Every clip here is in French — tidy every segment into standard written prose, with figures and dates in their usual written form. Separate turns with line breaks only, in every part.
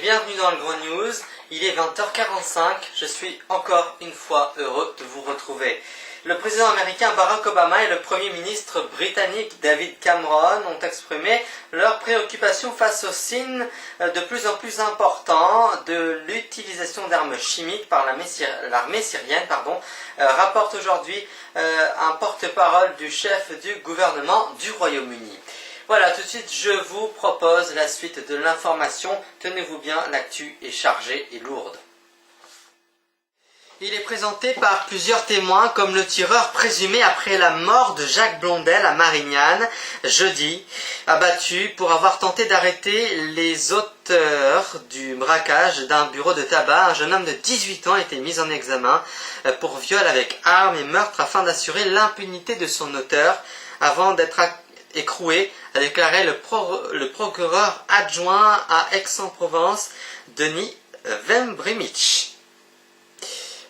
bienvenue dans le Gros News. Il est 20h45, je suis encore une fois heureux de vous retrouver. Le président américain Barack Obama et le premier ministre britannique David Cameron ont exprimé leur préoccupation face aux signes de plus en plus importants de l'utilisation d'armes chimiques par l'armée syrienne, rapporte aujourd'hui un porte-parole du chef du gouvernement du Royaume-Uni. Voilà, tout de suite, je vous propose la suite de l'information. Tenez-vous bien, l'actu est chargée et lourde. Il est présenté par plusieurs témoins comme le tireur présumé après la mort de Jacques Blondel à Marignane, jeudi, abattu pour avoir tenté d'arrêter les auteurs du braquage d'un bureau de tabac. Un jeune homme de 18 ans a été mis en examen pour viol avec arme et meurtre afin d'assurer l'impunité de son auteur avant d'être écroué, a déclaré le procureur adjoint à Aix-en-Provence, Denis Wembremich.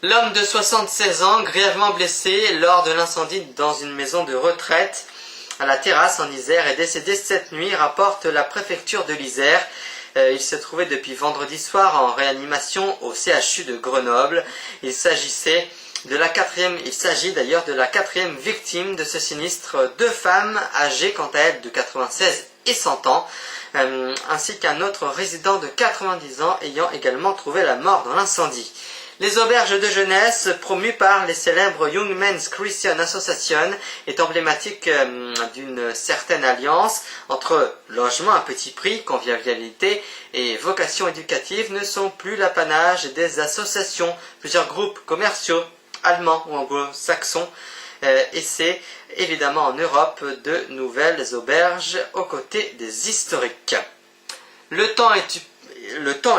L'homme de 76 ans, grièvement blessé lors de l'incendie dans une maison de retraite à la Terrasse en Isère, est décédé cette nuit, rapporte la préfecture de l'Isère. Il se trouvait depuis vendredi soir en réanimation au CHU de Grenoble. Il s'agit d'ailleurs de la quatrième victime de ce sinistre, deux femmes âgées quant à elles de 96 et 100 ans, ainsi qu'un autre résident de 90 ans ayant également trouvé la mort dans l'incendie. Les auberges de jeunesse promues par les célèbres Young Men's Christian Association est emblématique d'une certaine alliance entre logement à petit prix, convivialité et vocation éducative ne sont plus l'apanage des associations. Plusieurs groupes commerciaux allemands ou anglo-saxons essaient évidemment en Europe de nouvelles auberges aux côtés des historiques. Le temps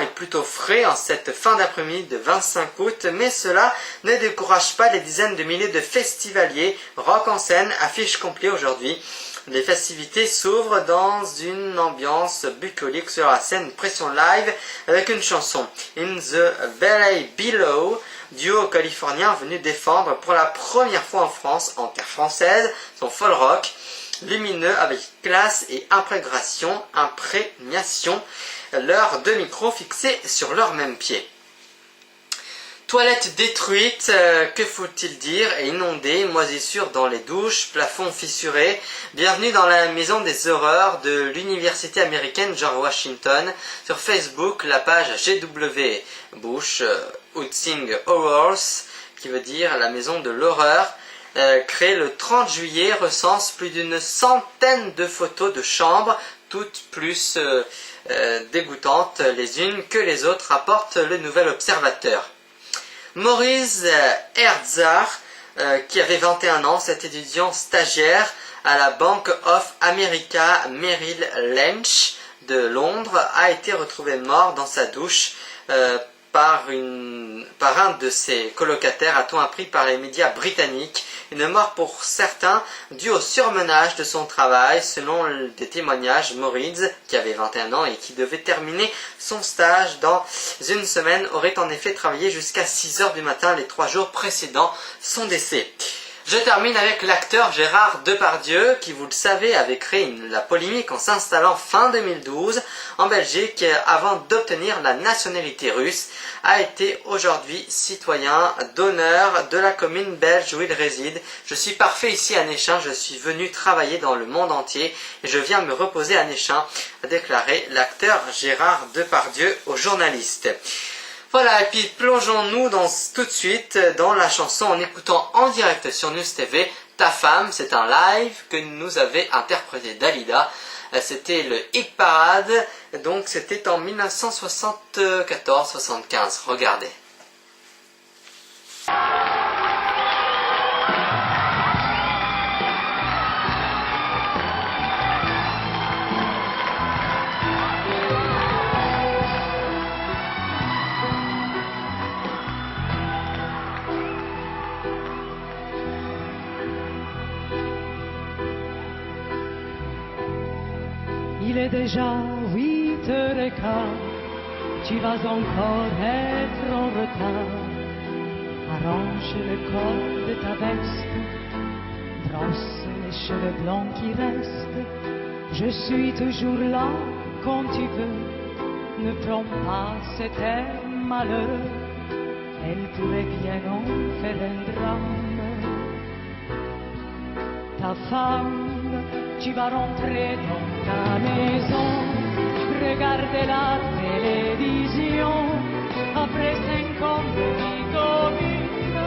est plutôt frais en cette fin d'après-midi de 25 août, mais cela ne décourage pas les dizaines de milliers de festivaliers. Rock en scène, affiche complet aujourd'hui. Les festivités s'ouvrent dans une ambiance bucolique sur la scène pression live avec une chanson In the Valley Below, duo californien venu défendre pour la première fois en France, en terre française, son folk rock lumineux avec classe et imprégnation, leurs deux micros fixés sur leur même pied. Toilettes détruites, que faut-il dire, et inondées, moisissures dans les douches, plafonds fissurés. Bienvenue dans la maison des horreurs de l'université américaine George Washington. Sur Facebook, la page GW Bush, Housing Horrors, qui veut dire la maison de l'horreur, créée le 30 juillet, recense plus d'une centaine de photos de chambres, toutes plus dégoûtantes les unes que les autres, rapporte le Nouvel Observateur. Maurice Herzog, qui avait 21 ans, cet étudiant stagiaire à la Bank of America Merrill Lynch de Londres, a été retrouvé mort dans sa douche par un de ses colocataires, a-t-on appris par les médias britanniques. Une mort pour certains due au surmenage de son travail. Selon des témoignages, Maurice, qui avait 21 ans et qui devait terminer son stage dans une semaine, aurait en effet travaillé jusqu'à 6 h du matin les 3 jours précédant son décès. Je termine avec l'acteur Gérard Depardieu, qui, vous le savez, avait créé la polémique en s'installant fin 2012 en Belgique avant d'obtenir la nationalité russe, a été aujourd'hui citoyen d'honneur de la commune belge où il réside. Je suis parfait ici à Néchin, je suis venu travailler dans le monde entier et je viens me reposer à Néchin, a déclaré l'acteur Gérard Depardieu aux journalistes. Voilà, et puis plongeons-nous tout de suite dans la chanson en écoutant en direct sur News TV Ta femme. C'est un live que nous avait interprété Dalida. C'était le hit parade, donc c'était en 1974-75. Regardez.
Il est déjà 8h15, tu vas encore être en retard. Arrange le col de ta veste, brosse les cheveux blancs qui restent. Je suis toujours là quand tu veux, Ne prends pas cet air malheureux, elle pourrait bien en faire un drame. Ta femme, tu vas rentrer dans ta maison, regarder la télévision. Après 5 ans de vie commune,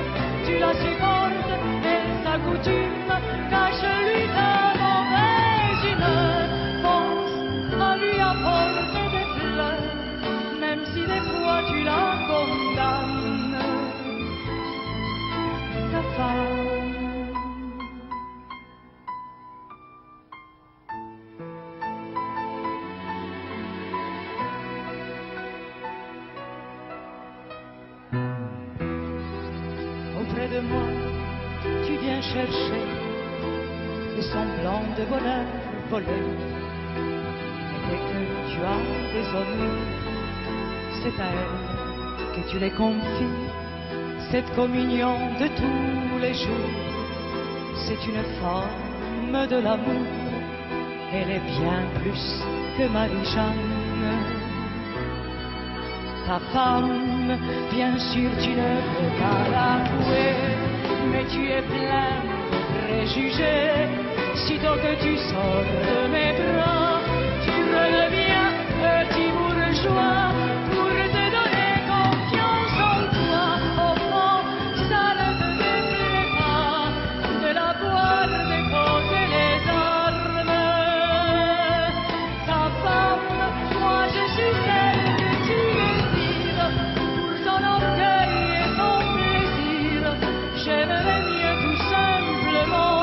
tu la supportes, elle s'accoutume, cache-lui ta mauvaise humeur, pense à lui apporter des fleurs, même si des fois tu la condamnes. Ta femme. Auprès de moi, tu viens chercher le semblant de bonheur volé. Et dès que tu as des honneurs, c'est à elle que tu les confies. Cette communion de tous les jours, c'est une forme de l'amour. Elle est bien plus que Marie-Jeanne. Ta femme, bien sûr tu ne peux pas l'avouer, mais tu es plein de préjugés. Sitôt que tu sors de mes bras, tu redeviens petit bourgeois pour te donner confiance en toi. Au fond, ça ne te déplaît pas de la voir déposer les armes. Ta femme, moi je suis celle que tu désires. Pour ton orgueil et ton plaisir, j'aimerais mieux tout simplement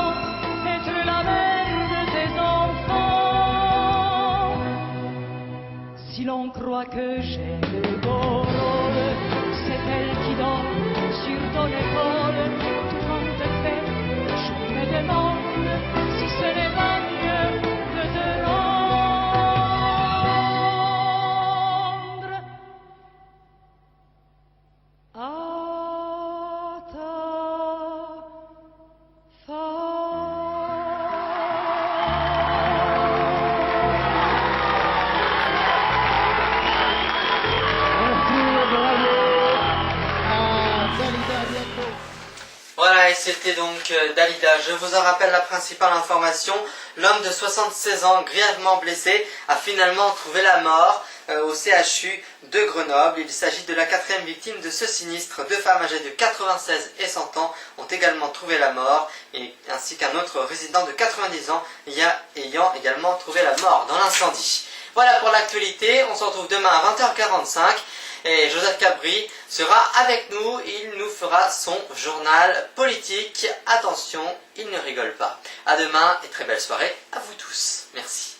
être la mère de tes enfants. Si l'on croit que j'ai le beau rôle, c'est elle qui dort sur ton épaule. Tout compte fait, je me demande si ce n'est pas mieux de te rendre à ta
Voilà, et c'était donc Dalida. Je vous en rappelle la principale information. L'homme de 76 ans, grièvement blessé, a finalement trouvé la mort au CHU de Grenoble. Il s'agit de la 4e victime de ce sinistre. 2 femmes âgées de 96 et 100 ans ont également trouvé la mort, ainsi qu'un autre résident de 90 ans ayant également trouvé la mort dans l'incendie. Voilà pour l'actualité. On se retrouve demain à 20h45. Et Joseph Cabri sera avec nous, il nous fera son journal politique. Attention, il ne rigole pas. À demain et très belle soirée à vous tous. Merci.